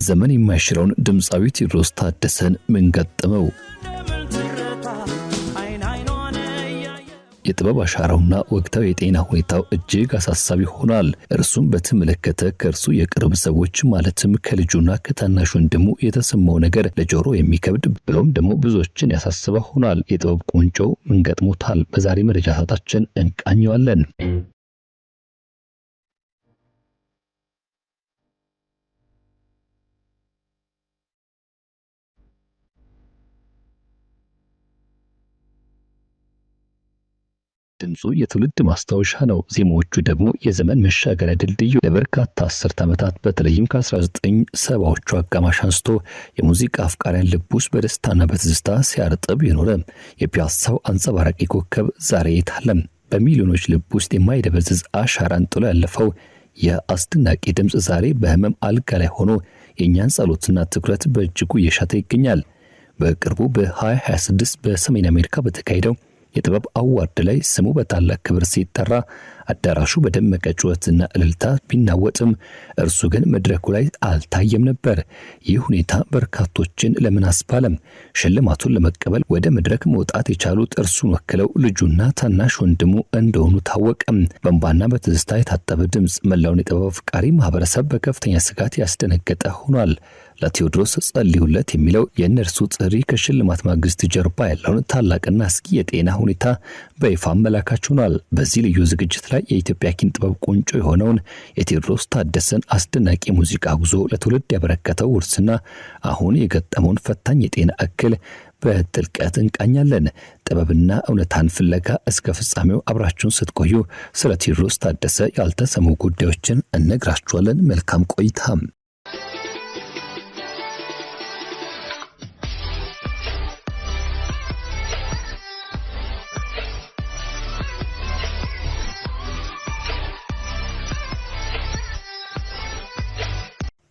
ዘመን የማይሽረውን ድምጻዊ ቴዎድሮስ ታደሰን ምን ገጠመው? የጥበብ አሻራውና ወቅታዊ የጤና ሁኔታው እጅግ አሳሳቢ ሆኗል። እርሱም በተመለከተ ከእርሱ የቅርብ ሰዎች ማለትም ከልጁና ከታናሽ ወንድሙ የተሰማው ነገር ለጆሮ የሚከብድ ብሎም ደግሞ ብዙዎችን ያሳስበ ሆኗል። የጥበብ ቁንጮ ምን ገጥሞታል? በዛሬ መረጃ ሰዓታችን እንቃኘዋለን። ድምጹ የትውልድ ማስታወሻ ነው። ዜማዎቹ ደግሞ የዘመን መሻገሪያ ድልድዩ ለበርካታ አስርት ዓመታት በተለይም ከ1970ዎቹ አጋማሽ አንስቶ የሙዚቃ አፍቃሪያን ልብ ውስጥ በደስታና በትዝታ ሲያርጥብ የኖረ የፒያሳው አንጸባራቂ ኮከብ ዛሬ የታለም። በሚሊዮኖች ልብ ውስጥ የማይደበዝዝ አሻራን ጥሎ ያለፈው የአስደናቂ ድምጽ ዛሬ በህመም አልጋ ላይ ሆኖ የእኛን ጸሎትና ትኩረት በእጅጉ እየሻተ ይገኛል። በቅርቡ በ2026 በሰሜን አሜሪካ በተካሄደው የጥበብ አዋርድ ላይ ስሙ በታላቅ ክብር ሲጠራ አዳራሹ በደመቀ ጩኸትና እልልታ ቢናወጥም እርሱ ግን መድረኩ ላይ አልታየም ነበር። ይህ ሁኔታ በርካቶችን ለምን አስባለም። ሽልማቱን ለመቀበል ወደ መድረክ መውጣት የቻሉት እርሱን ወክለው ልጁና ታናሽ ወንድሙ እንደሆኑ ታወቀ። በእንባና በትዝታ የታጠበ ድምጽ መላውን የጥበብ አፍቃሪ ማህበረሰብ በከፍተኛ ስጋት ያስደነገጠ ሆኗል። ለቴዎድሮስ ጸልዩለት የሚለው የእነርሱ ጥሪ ከሽልማት ማግስት ጀርባ ያለውን ታላቅና አስጊ የጤና ሁኔታ በይፋ አመላካች ሆኗል። በዚህ ልዩ ዝግጅት ላይ የኢትዮጵያ ኪነ ጥበብ ቁንጮ የሆነውን የቴዎድሮስ ታደሰን አስደናቂ ሙዚቃ ጉዞ ለትውልድ ያበረከተው ውርስና አሁን የገጠመውን ፈታኝ የጤና እክል በጥልቀት እንቃኛለን። ጥበብና እውነታን ፍለጋ እስከ ፍጻሜው አብራችሁን ስትቆዩ ስለ ቴዎድሮስ ታደሰ ያልተሰሙ ጉዳዮችን እነግራችኋለን። መልካም ቆይታ።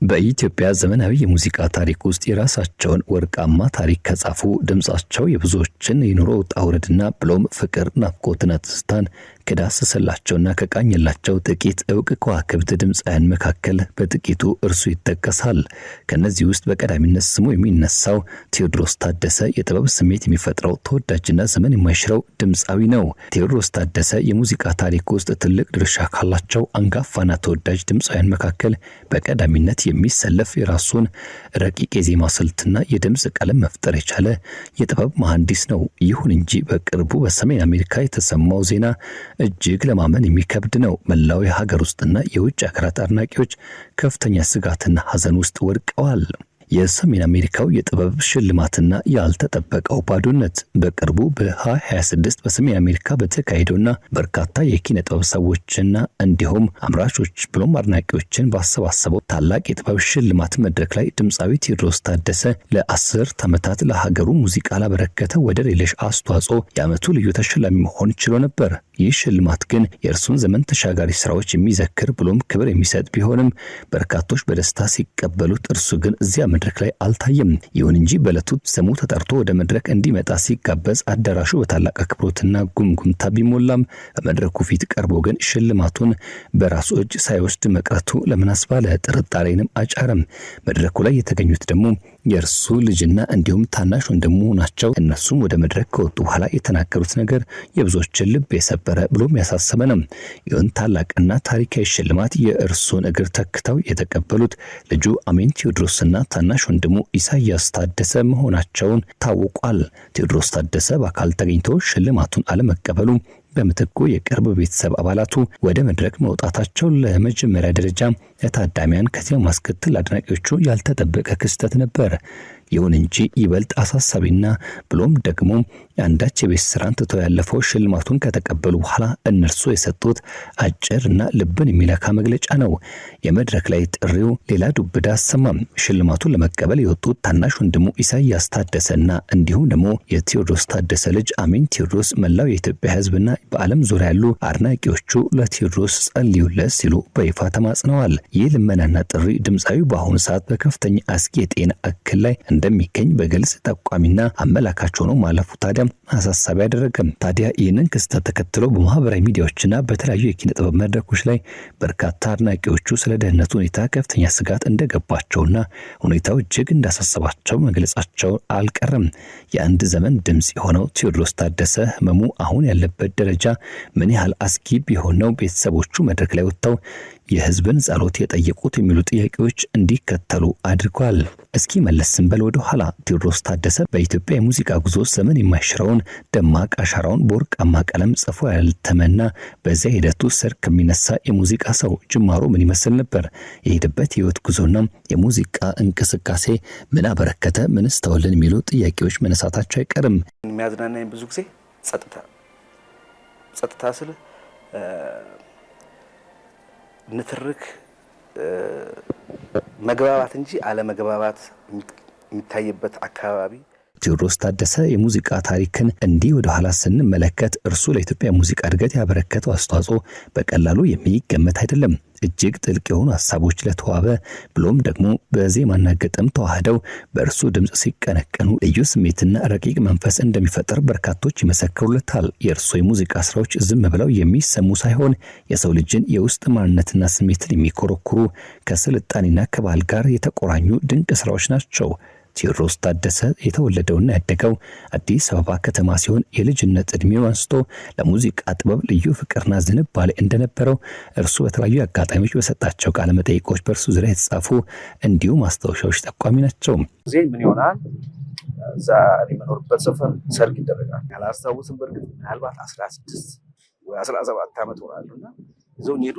በኢትዮጵያ ዘመናዊ የሙዚቃ ታሪክ ውስጥ የራሳቸውን ወርቃማ ታሪክ ከጻፉ ድምጻቸው የብዙዎችን የኑሮ ውጣ ውረድና ብሎም ፍቅር፣ ናፍቆትና ትዝታን ከዳሰሰላቸውና ከቃኘላቸው ጥቂት ዕውቅ ከዋክብት ድምጻውያን መካከል በጥቂቱ እርሱ ይጠቀሳል። ከነዚህ ውስጥ በቀዳሚነት ስሙ የሚነሳው ቴዎድሮስ ታደሰ የጥበብ ስሜት የሚፈጥረው ተወዳጅና ዘመን የማይሽረው ድምጻዊ ነው። ቴዎድሮስ ታደሰ የሙዚቃ ታሪክ ውስጥ ትልቅ ድርሻ ካላቸው አንጋፋና ተወዳጅ ድምጻውያን መካከል በቀዳሚነት የሚሰለፍ የራሱን ረቂቅ የዜማ ስልትና የድምጽ ቀለም መፍጠር የቻለ የጥበብ መሐንዲስ ነው። ይሁን እንጂ በቅርቡ በሰሜን አሜሪካ የተሰማው ዜና እጅግ ለማመን የሚከብድ ነው። መላው የሀገር ውስጥና የውጭ ሀገራት አድናቂዎች ከፍተኛ ስጋትና ሐዘን ውስጥ ወድቀዋል። የሰሜን አሜሪካው የጥበብ ሽልማትና ያልተጠበቀው ባዶነት በቅርቡ በ2026 በሰሜን አሜሪካ በተካሄደውና በርካታ የኪነ ጥበብ ሰዎችና እንዲሁም አምራቾች ብሎም አድናቂዎችን ባሰባሰበው ታላቅ የጥበብ ሽልማት መድረክ ላይ ድምጻዊ ቴዎድሮስ ታደሰ ለ10 ዓመታት ለሀገሩ ሙዚቃ ላበረከተ ወደር የለሽ አስተዋጽኦ የዓመቱ ልዩ ተሸላሚ መሆን ችሎ ነበር። ይህ ሽልማት ግን የእርሱን ዘመን ተሻጋሪ ስራዎች የሚዘክር ብሎም ክብር የሚሰጥ ቢሆንም በርካቶች በደስታ ሲቀበሉት እርሱ ግን እዚያ መድረክ ላይ አልታየም። ይሁን እንጂ በዕለቱ ስሙ ተጠርቶ ወደ መድረክ እንዲመጣ ሲጋበዝ አዳራሹ በታላቅ አክብሮትና ጉምጉምታ ቢሞላም በመድረኩ ፊት ቀርቦ ግን ሽልማቱን በራሱ እጅ ሳይወስድ መቅረቱ ለምን አስባለ ጥርጣሬንም አጫረም። መድረኩ ላይ የተገኙት ደግሞ የእርሱ ልጅና እንዲሁም ታናሽ ወንድሙ ናቸው። እነሱም ወደ መድረክ ከወጡ በኋላ የተናገሩት ነገር የብዙዎችን ልብ የሰበረ ብሎም ያሳሰበ ነው። ይህን ታላቅና ታሪካዊ ሽልማት የእርሱን እግር ተክተው የተቀበሉት ልጁ አሜን ቴዎድሮስና ታናሽ ወንድሙ ኢሳያስ ታደሰ መሆናቸውን ታውቋል። ቴዎድሮስ ታደሰ በአካል ተገኝቶ ሽልማቱን አለመቀበሉ በምትኩ የቅርብ ቤተሰብ አባላቱ ወደ መድረክ መውጣታቸው ለመጀመሪያ ደረጃ ለታዳሚያን ከዚያ ማስከተል አድናቂዎቹ ያልተጠበቀ ክስተት ነበር። ይሁን እንጂ ይበልጥ አሳሳቢና ብሎም ደግሞ አንዳች የቤት ስራን ትተው ያለፈው ሽልማቱን ከተቀበሉ በኋላ እነርሱ የሰጡት አጭርና ልብን የሚነካ መግለጫ ነው። የመድረክ ላይ ጥሪው ሌላ ዱብዳ አሰማም። ሽልማቱን ለመቀበል የወጡት ታናሽ ወንድሙ ኢሳያስ ታደሰና እንዲሁም ደግሞ የቴዎድሮስ ታደሰ ልጅ አሜን ቴዎድሮስ መላው የኢትዮጵያ ሕዝብና በዓለም ዙሪያ ያሉ አድናቂዎቹ ለቴዎድሮስ ጸልዩለት ሲሉ በይፋ ተማጽነዋል። ይህ ልመናና ጥሪ ድምጻዊ በአሁኑ ሰዓት በከፍተኛ አስጊ የጤና እክል ላይ እንደሚገኝ በግልጽ ጠቋሚና አመላካች ሆኖ ማለፉ ታዲያ አሳሳቢ ያደረገም። ታዲያ ይህንን ክስተት ተከትሎ በማህበራዊ ሚዲያዎችና በተለያዩ የኪነ ጥበብ መድረኮች ላይ በርካታ አድናቂዎቹ ስለ ደህንነቱ ሁኔታ ከፍተኛ ስጋት እንደገባቸውና ሁኔታው እጅግ እንዳሳሰባቸው መግለጻቸው አልቀረም። የአንድ ዘመን ድምጽ የሆነው ቴዎድሮስ ታደሰ ህመሙ አሁን ያለበት ደረጃ ምን ያህል አስጊ ቢሆን ነው ቤተሰቦቹ መድረክ ላይ ወጥተው የህዝብን ጸሎት የጠየቁት የሚሉ ጥያቄዎች እንዲከተሉ አድርጓል። እስኪ መለስ ስንበል ወደ ኋላ ቴዎድሮስ ታደሰ በኢትዮጵያ የሙዚቃ ጉዞ ዘመን የማይሽረውን ደማቅ አሻራውን በወርቃማ ቀለም ጽፎ ያልተመና በዚያ ሂደቱ ስር ከሚነሳ የሙዚቃ ሰው ጅማሮ ምን ይመስል ነበር? የሄደበት ህይወት ጉዞና የሙዚቃ እንቅስቃሴ ምን አበረከተ? ምንስ ተወልን? የሚሉ ጥያቄዎች መነሳታቸው አይቀርም። የሚያዝናናኝ ብዙ ጊዜ ጸጥታ ስለ ንትርክ መግባባት እንጂ አለመግባባት የሚታይበት አካባቢ። ቴዎድሮስ ታደሰ የሙዚቃ ታሪክን እንዲህ ወደ ኋላ ስንመለከት እርሱ ለኢትዮጵያ ሙዚቃ እድገት ያበረከተው አስተዋጽኦ በቀላሉ የሚገመት አይደለም። እጅግ ጥልቅ የሆኑ ሐሳቦች ለተዋበ ብሎም ደግሞ በዜማና ግጥም ተዋህደው በእርሱ ድምጽ ሲቀነቀኑ ልዩ ስሜትና ረቂቅ መንፈስ እንደሚፈጠር በርካቶች ይመሰክሩለታል። የእርሱ የሙዚቃ ስራዎች ዝም ብለው የሚሰሙ ሳይሆን የሰው ልጅን የውስጥ ማንነትና ስሜትን የሚኮረኩሩ ከስልጣኔና ከባህል ጋር የተቆራኙ ድንቅ ስራዎች ናቸው። ቴዎድሮስ ታደሰ የተወለደውና ያደገው አዲስ አበባ ከተማ ሲሆን የልጅነት እድሜው አንስቶ ለሙዚቃ ጥበብ ልዩ ፍቅርና ዝንባሌ እንደነበረው እርሱ በተለያዩ አጋጣሚዎች በሰጣቸው ቃለ መጠይቆች በእርሱ ዙሪያ የተጻፉ እንዲሁ ማስታወሻዎች ጠቋሚ ናቸው። ጊዜ ምን ይሆናል እዛ የምኖርበት ሰፈር ሰርግ ይደረጋል። ያላስታውስም በርግጥ ምናልባት 16 ወይ 17 ዓመት ሆናለሁና ይዘውኝ ሄዱ።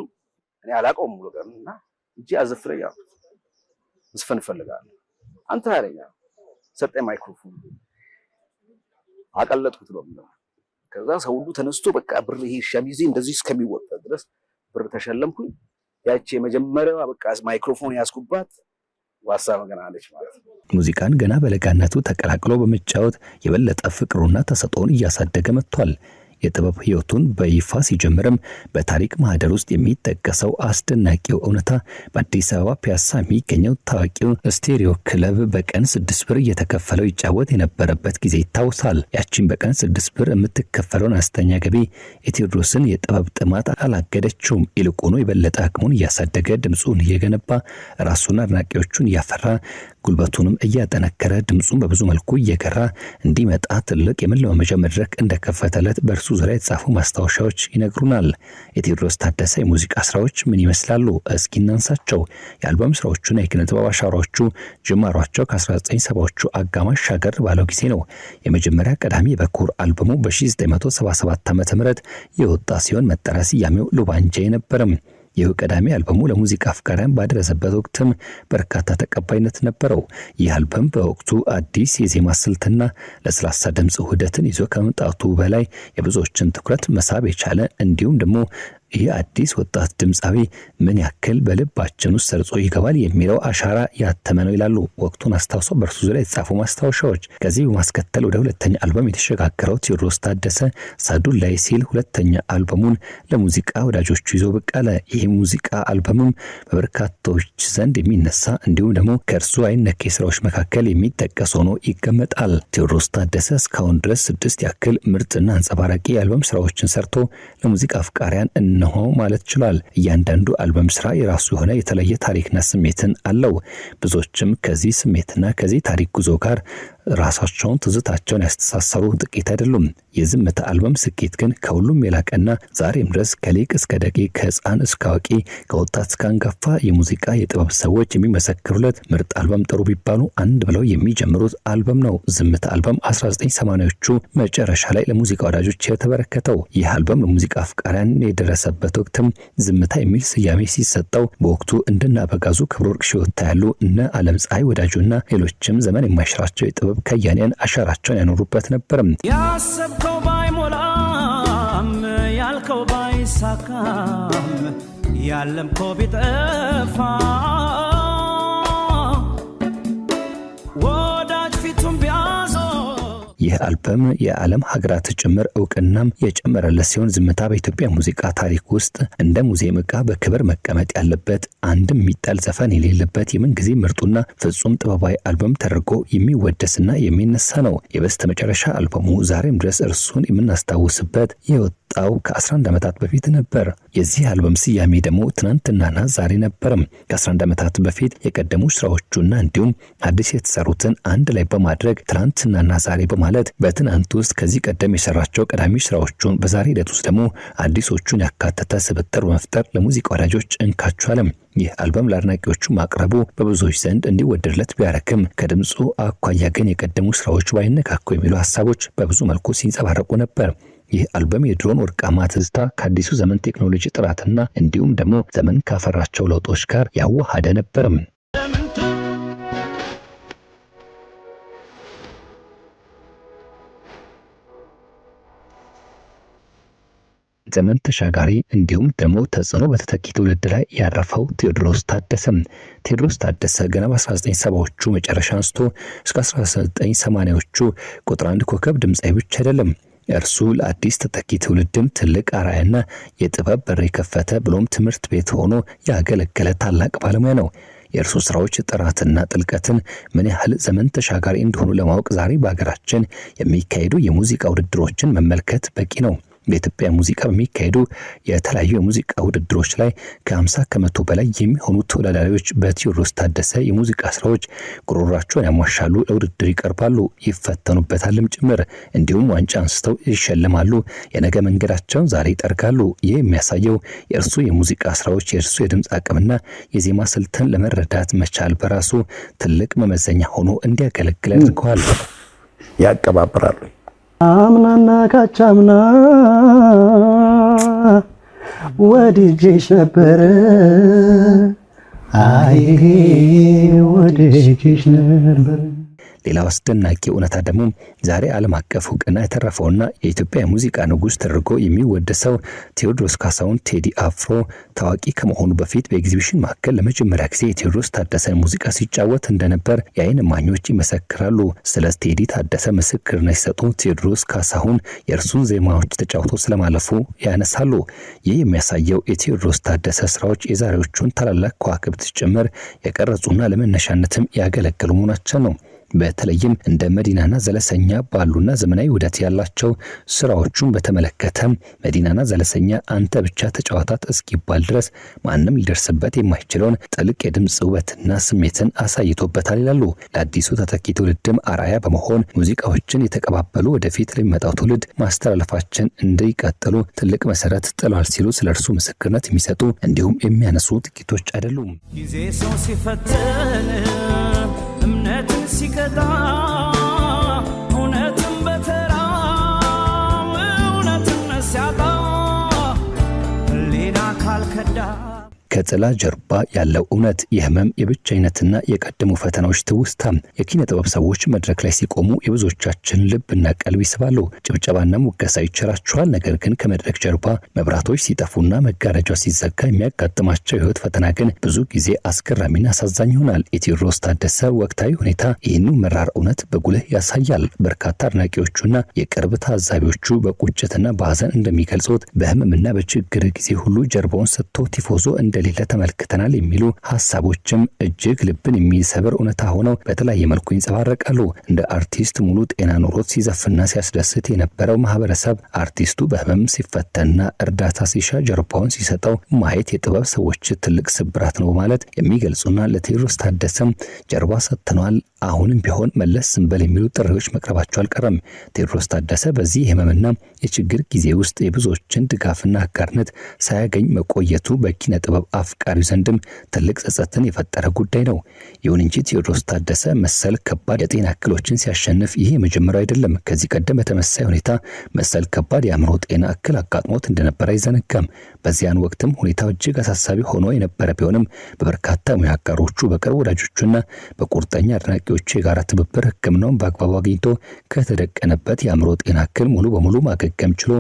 እኔ አላውቀውም ሙሉ ቀንና እንጂ አዘፍረኝ መስፈን ፈልጋለሁ አንተ አረኛ ሰጠኝ ማይክሮፎን አቀለጥኩት ነው። ከዛ ሰው ሁሉ ተነስቶ በቃ ብር ይሄ ሸሚዜ እንደዚህ እስከሚወጣ ድረስ ብር ተሸለምኩኝ። ያቺ የመጀመሪያዋ በቃ ማይክሮፎን ያስኩባት ዋሳ መገና አለች ማለት ነው። ሙዚቃን ገና በለጋነቱ ተቀላቅሎ በመጫወት የበለጠ ፍቅሩና ተሰጥኦን እያሳደገ መጥቷል። የጥበብ ህይወቱን በይፋ ሲጀምርም በታሪክ ማህደር ውስጥ የሚጠቀሰው አስደናቂው እውነታ በአዲስ አበባ ፒያሳ የሚገኘው ታዋቂው ስቴሪዮ ክለብ በቀን 6 ብር እየተከፈለው ይጫወት የነበረበት ጊዜ ይታወሳል። ያቺን በቀን 6 ብር የምትከፈለውን አነስተኛ ገቢ የቴዎድሮስን የጥበብ ጥማት አላገደችውም። ይልቁኑ የበለጠ አቅሙን እያሳደገ ድምጹን እየገነባ ራሱን አድናቂዎቹን እያፈራ ጉልበቱንም እያጠነከረ ድምጹን በብዙ መልኩ እየገራ እንዲመጣ ትልቅ የመለማመጃ መድረክ እንደከፈተለት በእርሱ ዙሪያ የተጻፉ ማስታወሻዎች ይነግሩናል። የቴዎድሮስ ታደሰ የሙዚቃ ስራዎች ምን ይመስላሉ? እስኪ እናንሳቸው። የአልበም ስራዎቹና የኪነ ጥበብ አሻራዎቹ ጅማሯቸው ከ1970ዎቹ አጋማሽ ሻገር ባለው ጊዜ ነው። የመጀመሪያ ቀዳሚ የበኩር አልበሙ በ1977 ዓ.ም የወጣ ሲሆን መጠሪያ ስያሜው ሉባንጃ ነበረም። ይህ ቀዳሚ አልበሙ ለሙዚቃ አፍቃሪያን ባደረሰበት ወቅትም በርካታ ተቀባይነት ነበረው። ይህ አልበም በወቅቱ አዲስ የዜማ ስልትና ለስላሳ ድምጽ ውህደትን ይዞ ከመምጣቱ በላይ የብዙዎችን ትኩረት መሳብ የቻለ እንዲሁም ደግሞ ይህ አዲስ ወጣት ድምጻዊ ምን ያክል በልባችን ውስጥ ሰርጾ ይገባል የሚለው አሻራ ያተመ ነው ይላሉ ወቅቱን አስታውሶ በእርሱ ዙሪያ የተጻፉ ማስታወሻዎች። ከዚህ በማስከተል ወደ ሁለተኛ አልበም የተሸጋገረው ቴዎድሮስ ታደሰ ሳዱላይ ሲል ሁለተኛ አልበሙን ለሙዚቃ ወዳጆቹ ይዞ ብቅ አለ። ይህ ሙዚቃ አልበምም በበርካቶች ዘንድ የሚነሳ እንዲሁም ደግሞ ከእርሱ አይነኬ ስራዎች መካከል የሚጠቀስ ሆኖ ይገመጣል። ቴዎድሮስ ታደሰ እስካሁን ድረስ 6 ያክል ምርጥና አንጸባራቂ የአልበም ስራዎችን ሰርቶ ለሙዚቃ አፍቃሪያን ነው ማለት ይችላል። እያንዳንዱ አልበም ስራ የራሱ የሆነ የተለየ ታሪክና ስሜትን አለው። ብዙዎችም ከዚህ ስሜትና ከዚህ ታሪክ ጉዞ ጋር ራሳቸውን ትዝታቸውን ያስተሳሰሩ ጥቂት አይደሉም። የዝምታ አልበም ስኬት ግን ከሁሉም የላቀና ዛሬም ድረስ ከሊቅ እስከ ደቂቅ ከህፃን እስከ አዋቂ ከወጣት እስከ አንጋፋ የሙዚቃ የጥበብ ሰዎች የሚመሰክሩለት ምርጥ አልበም ጥሩ ቢባሉ አንድ ብለው የሚጀምሩት አልበም ነው። ዝምታ አልበም 1980ዎቹ መጨረሻ ላይ ለሙዚቃ ወዳጆች የተበረከተው ይህ አልበም ለሙዚቃ አፍቃሪያን የደረሰበት ወቅትም ዝምታ የሚል ስያሜ ሲሰጠው በወቅቱ እንደና በጋዙ ክብረወርቅ ሽወታ ያሉ እነ ዓለም ፀሐይ ወዳጆና ሌሎችም ዘመን የማይሽራቸው የጥበብ ከያኔን አሻራቸውን ያኖሩበት ነበር። ያሰብከው ባይሞላም ያልከው ባይሳካም ያለምከው ቢጠፋ ወዳጅ ፊቱን ቢያዞ ይህ አልበም የዓለም ሀገራት ጭምር እውቅናም የጨመረለት ሲሆን ዝምታ በኢትዮጵያ ሙዚቃ ታሪክ ውስጥ እንደ ሙዚየም ዕቃ በክብር መቀመጥ ያለበት አንድም የሚጣል ዘፈን የሌለበት የምንጊዜ ምርጡና ፍጹም ጥበባዊ አልበም ተደርጎ የሚወደስና የሚነሳ ነው። የበስተመጨረሻ አልበሙ ዛሬም ድረስ እርሱን የምናስታውስበት የወጣው ከ11 ዓመታት በፊት ነበር። የዚህ አልበም ስያሜ ደግሞ ትናንትናና ዛሬ ነበርም። ከ11 ዓመታት በፊት የቀደሙ ስራዎቹና እንዲሁም አዲስ የተሰሩትን አንድ ላይ በማድረግ ትናንትናና ዛሬ በማለት በትናንት ውስጥ ከዚህ ቀደም የሰራቸው ቀዳሚ ስራዎቹን በዛሬ ሂደት ውስጥ ደግሞ አዲሶቹን ያካተተ ስብጥር በመፍጠር ለሙዚቃ ወዳጆች እንካቹ አለም። ይህ አልበም ለአድናቂዎቹ ማቅረቡ በብዙዎች ዘንድ እንዲወደድለት ቢያረክም ከድምፁ አኳያ ግን የቀደሙ ስራዎች ባይነካኩ የሚሉ ሀሳቦች በብዙ መልኩ ሲንጸባረቁ ነበር። ይህ አልበም የድሮን ወርቃማ ትዝታ ከአዲሱ ዘመን ቴክኖሎጂ ጥራትና እንዲሁም ደግሞ ዘመን ካፈራቸው ለውጦች ጋር ያዋሃደ ነበርም። ዘመን ተሻጋሪ እንዲሁም ደግሞ ተጽዕኖ በተተኪ ትውልድ ላይ ያረፈው ቴዎድሮስ ታደሰ ገና በ1970ዎቹ መጨረሻ አንስቶ እስከ 1980ዎቹ ቁጥር 1 ኮከብ ድምጻዊ ብቻ አይደለም። እርሱ ለአዲስ ተተኪ ትውልድም ትልቅ አርአያና የጥበብ በር የከፈተ ብሎም ትምህርት ቤት ሆኖ ያገለገለ ታላቅ ባለሙያ ነው። የእርሱ ስራዎች ጥራትና ጥልቀትን ምን ያህል ዘመን ተሻጋሪ እንደሆኑ ለማወቅ ዛሬ በሀገራችን የሚካሄዱ የሙዚቃ ውድድሮችን መመልከት በቂ ነው። በኢትዮጵያ ሙዚቃ በሚካሄዱ የተለያዩ የሙዚቃ ውድድሮች ላይ ከ50 ከመቶ በላይ የሚሆኑ ተወዳዳሪዎች በቴዎድሮስ ታደሰ የሙዚቃ ስራዎች ጉሮሯቸውን ያሟሻሉ፣ ለውድድር ይቀርባሉ፣ ይፈተኑበታልም ጭምር። እንዲሁም ዋንጫ አንስተው ይሸልማሉ፣ የነገ መንገዳቸውን ዛሬ ይጠርጋሉ። ይህ የሚያሳየው የእርሱ የሙዚቃ ስራዎች የእርሱ የድምፅ አቅምና የዜማ ስልትን ለመረዳት መቻል በራሱ ትልቅ መመዘኛ ሆኖ እንዲያገለግል አድርገዋል። ያቀባብራሉ። አምናና ካቻምና ወድጄሽ ነበረ አይ ወድጄሽ ነበረ። ሌላው አስደናቂ እውነታ ደግሞ ዛሬ ዓለም አቀፍ እውቅና የተረፈውና የኢትዮጵያ ሙዚቃ ንጉስ ተደርጎ የሚወደሰው ቴዎድሮስ ካሳሁን ቴዲ አፍሮ ታዋቂ ከመሆኑ በፊት በኤግዚቢሽን ማዕከል ለመጀመሪያ ጊዜ የቴዎድሮስ ታደሰን ሙዚቃ ሲጫወት እንደነበር የዓይን እማኞች ይመሰክራሉ። ስለ ቴዲ ታደሰ ምስክርነት ሲሰጡ ቴዎድሮስ ካሳሁን የእርሱን ዜማዎች ተጫውቶ ስለማለፉ ያነሳሉ። ይህ የሚያሳየው የቴዎድሮስ ታደሰ ስራዎች የዛሬዎቹን ታላላቅ ከዋክብት ጭምር የቀረጹና ለመነሻነትም ያገለገሉ መሆናቸው ነው። በተለይም እንደ መዲናና ዘለሰኛ ባሉና ዘመናዊ ውደት ያላቸው ስራዎቹን በተመለከተ መዲናና ዘለሰኛ አንተ ብቻ ተጫዋታት እስኪባል ድረስ ማንም ሊደርስበት የማይችለውን ጥልቅ የድምጽ ውበትና ስሜትን አሳይቶበታል ይላሉ። ለአዲሱ ተተኪ ትውልድም አርአያ በመሆን ሙዚቃዎችን የተቀባበሉ ወደፊት ለሚመጣው ትውልድ ማስተላለፋችን እንዲቀጥሉ ትልቅ መሰረት ጥሏል ሲሉ ስለርሱ ምስክርነት የሚሰጡ እንዲሁም የሚያነሱ ጥቂቶች አይደሉም። ጊዜ ሰው ሲፈትን እምነትን ሲቀጣ እውነትን በተራ እውነትን ሲያጣ ሌላ ካልከዳ ከጥላ ጀርባ ያለው እውነት የህመም የብቸኝነትና የቀደሙ ፈተናዎች ትውስታ። የኪነ ጥበብ ሰዎች መድረክ ላይ ሲቆሙ የብዙዎቻችን ልብና ቀልብ ይስባሉ፣ ጭብጨባና ሙገሳ ይቸራቸዋል። ነገር ግን ከመድረክ ጀርባ መብራቶች ሲጠፉና መጋረጃው ሲዘጋ የሚያጋጥማቸው የህይወት ፈተና ግን ብዙ ጊዜ አስገራሚና አሳዛኝ ይሆናል። የቴዎድሮስ ታደሰ ወቅታዊ ሁኔታ ይህኑ መራር እውነት በጉልህ ያሳያል። በርካታ አድናቂዎቹና የቅርብ ታዛቢዎቹ በቁጭትና በሀዘን እንደሚገልጹት በህመምና በችግር ጊዜ ሁሉ ጀርባውን ሰጥቶ ቲፎዞ እንደሌለ ተመልክተናል የሚሉ ሐሳቦችም እጅግ ልብን የሚሰብር እውነታ ሆነው በተለያየ መልኩ ይንጸባረቃሉ። እንደ አርቲስት ሙሉ ጤና ኖሮት ሲዘፍና ሲያስደስት የነበረው ማህበረሰብ አርቲስቱ በህመም ሲፈተንና እርዳታ ሲሻ ጀርባውን ሲሰጠው ማየት የጥበብ ሰዎች ትልቅ ስብራት ነው ማለት የሚገልጹና ለቴዎድሮስ ታደሰም ጀርባ ሰጥተናል አሁንም ቢሆን መለስ ስንበል የሚሉ ጥሪዎች መቅረባቸው አልቀረም። ቴዎድሮስ ታደሰ በዚህ የህመምና የችግር ጊዜ ውስጥ የብዙዎችን ድጋፍና አጋርነት ሳያገኝ መቆየቱ በኪነ ጥበብ አፍቃሪው ዘንድም ትልቅ ጸጸትን የፈጠረ ጉዳይ ነው። ይሁን እንጂ ቴዎድሮስ ታደሰ መሰል ከባድ የጤና እክሎችን ሲያሸንፍ ይሄ የመጀመሪያው አይደለም። ከዚህ ቀደም በተመሳሳይ ሁኔታ መሰል ከባድ የአእምሮ ጤና እክል አጋጥሞት እንደነበረ አይዘነጋም። በዚያን ወቅትም ሁኔታው እጅግ አሳሳቢ ሆኖ የነበረ ቢሆንም በበርካታ ሙያ አጋሮቹ፣ በቅርብ ወዳጆቹና በቁርጠኛ አድናቂዎቹ የጋራ ትብብር ሕክምናውን በአግባቡ አግኝቶ ከተደቀነበት የአእምሮ ጤና እክል ሙሉ በሙሉ ማገገም ችሎ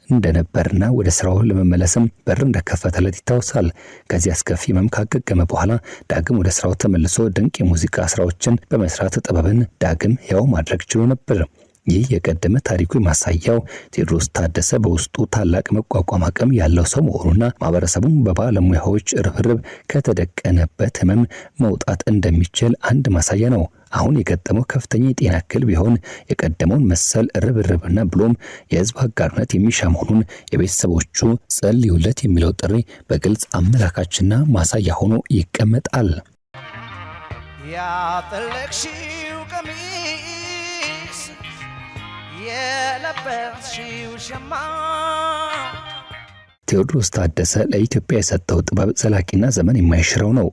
እንደነበርና ወደ ስራው ለመመለስም በር እንደከፈተለት ይታወሳል። ከዚህ አስከፊ ህመም ካገገመ በኋላ ዳግም ወደ ስራው ተመልሶ ድንቅ የሙዚቃ ስራዎችን በመስራት ጥበብን ዳግም ሕያው ማድረግ ችሎ ነበር። ይህ የቀደመ ታሪኩ ማሳያው ቴዎድሮስ ታደሰ በውስጡ ታላቅ መቋቋም አቅም ያለው ሰው መሆኑና ማህበረሰቡን በባለሙያዎች ርብርብ ከተደቀነበት ህመም መውጣት እንደሚችል አንድ ማሳያ ነው። አሁን የገጠመው ከፍተኛ የጤና እክል ቢሆን የቀደመውን መሰል ርብርብና ብሎም የህዝብ አጋርነት የሚሻ መሆኑን የቤተሰቦቹ ጸልዩለት የሚለው ጥሪ በግልጽ አመላካችና ማሳያ ሆኖ ይቀመጣል። ያጠለቅሽው ቀሚስ የለበስሽው ሸማ ቴዎድሮስ ታደሰ ለኢትዮጵያ የሰጠው ጥበብ ዘላቂና ዘመን የማይሽረው ነው።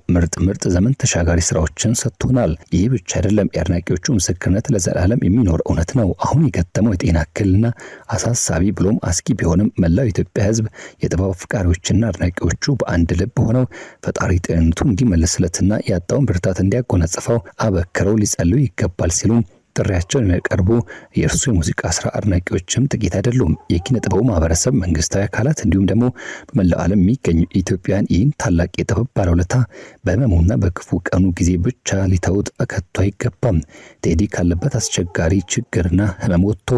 ምርጥ ዘመን ተሻጋሪ ስራዎችን ሰጥቶናል። ይህ ብቻ አይደለም፣ የአድናቂዎቹ ምስክርነት ለዘላለም የሚኖር እውነት ነው። አሁን የገጠመው የጤና እክልና አሳሳቢ ብሎም አስጊ ቢሆንም መላው የኢትዮጵያ ህዝብ የጥበብ አፍቃሪዎችና አድናቂዎቹ በአንድ ልብ ሆነው ፈጣሪ ጤንነቱ እንዲመልስለትና ያጣውን ብርታት እንዲያጎናጽፈው አበክረው ሊጸልዩ ይገባል ሲሉም ጥሪያቸውን የሚያቀርቡ የእርሱ የሙዚቃ ስራ አድናቂዎችም ጥቂት አይደሉም። የኪነ ጥበቡ ማህበረሰብ፣ መንግስታዊ አካላት እንዲሁም ደግሞ በመላው ዓለም የሚገኙ ኢትዮጵያን ይህን ታላቅ የጥበብ ባለውለታ በህመሙና በክፉ ቀኑ ጊዜ ብቻ ሊተውት ከቶ አይገባም። ቴዲ ካለበት አስቸጋሪ ችግርና ህመም ወጥቶ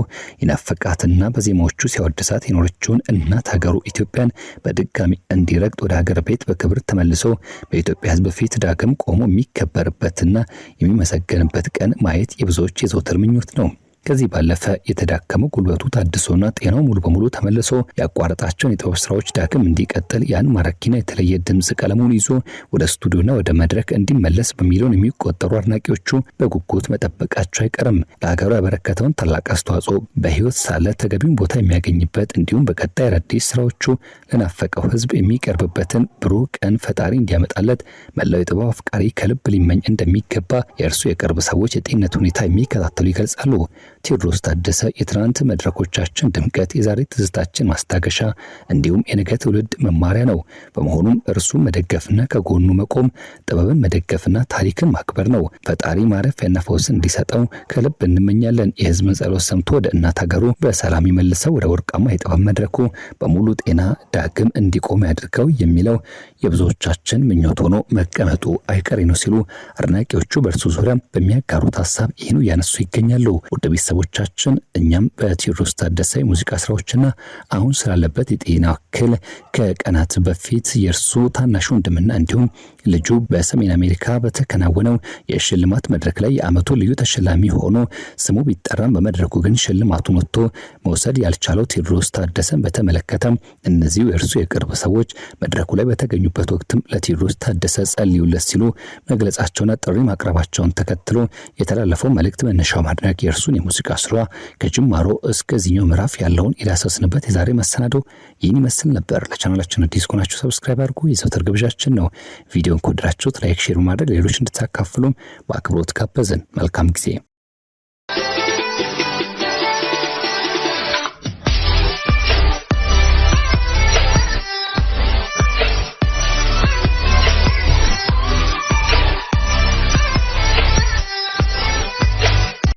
ይናፈቃትና በዜማዎቹ ሲያወድሳት የኖረችውን እናት ሀገሩ ኢትዮጵያን በድጋሚ እንዲረግጥ ወደ ሀገር ቤት በክብር ተመልሶ በኢትዮጵያ ህዝብ ፊት ዳግም ቆሞ የሚከበርበትና የሚመሰገንበት ቀን ማየት የብዙዎች የዘወትር ምኞት ነው። ከዚህ ባለፈ የተዳከመው ጉልበቱ ታድሶና ጤናው ሙሉ በሙሉ ተመልሶ ያቋረጣቸውን የጥበብ ስራዎች ዳግም እንዲቀጥል ያን ማራኪና የተለየ ድምጽ ቀለሙን ይዞ ወደ ስቱዲዮና ወደ መድረክ እንዲመለስ በሚሊዮን የሚቆጠሩ አድናቂዎቹ በጉጉት መጠበቃቸው አይቀርም። ለሀገሩ ያበረከተውን ታላቅ አስተዋጽኦ በህይወት ሳለ ተገቢውን ቦታ የሚያገኝበት እንዲሁም በቀጣይ አዳዲስ ስራዎቹ ለናፈቀው ህዝብ የሚቀርብበትን ብሩህ ቀን ፈጣሪ እንዲያመጣለት መላው የጥበብ አፍቃሪ ከልብ ሊመኝ እንደሚገባ የእርሱ የቅርብ ሰዎች የጤንነት ሁኔታ የሚከታተሉ ይገልጻሉ። ቴዎድሮስ ታደሰ የትናንት መድረኮቻችን ድምቀት፣ የዛሬ ትዝታችን ማስታገሻ እንዲሁም የነገ ትውልድ መማሪያ ነው። በመሆኑም እርሱ መደገፍና ከጎኑ መቆም ጥበብን መደገፍና ታሪክን ማክበር ነው። ፈጣሪ ማረፊያና ፈውስ እንዲሰጠው ከልብ እንመኛለን። የህዝብን ጸሎት ሰምቶ ወደ እናት ሀገሩ በሰላም ይመልሰው፣ ወደ ወርቃማ የጥበብ መድረኩ በሙሉ ጤና ዳግም እንዲቆም ያድርገው የሚለው የብዙዎቻችን ምኞት ሆኖ መቀመጡ አይቀሬ ነው ሲሉ አድናቂዎቹ በእርሱ ዙሪያ በሚያጋሩት ሀሳብ ይህኑ ያነሱ ይገኛሉ። ውድ ቤተሰቦቻችን እኛም በቴዎድሮስ ታደሰ ሙዚቃ ስራዎችና አሁን ስላለበት የጤና እክል ከቀናት በፊት የእርሱ ታናሽ ወንድምና እንዲሁም ልጁ በሰሜን አሜሪካ በተከናወነው የሽልማት መድረክ ላይ የዓመቱ ልዩ ተሸላሚ ሆኖ ስሙ ቢጠራም በመድረኩ ግን ሽልማቱን ወጥቶ መውሰድ ያልቻለው ቴዎድሮስ ታደሰን በተመለከተ እነዚሁ የእርሱ የቅርብ ሰዎች መድረኩ ላይ በተገኙበት ወቅትም ለቴዎድሮስ ታደሰ ጸልዩለት ሲሉ መግለጻቸውና ጥሪ ማቅረባቸውን ተከትሎ የተላለፈው መልእክት መነሻው ማድረግ የእርሱን የሙዚቃ ስራ ከጅማሮ እስከዚህኛው ምዕራፍ ያለውን የዳሰስንበት የዛሬ መሰናዶ ይህን ይመስል ነበር። ለቻናላችን አዲስ ከሆናችሁ ሰብስክራይብ አድርጉ፣ የዘወትር ግብዣችን ነው። ቪዲዮን ከወደዳችሁት ላይክ፣ ሼር ማድረግ ሌሎች እንድታካፍሉም በአክብሮት ጋበዝን። መልካም ጊዜ።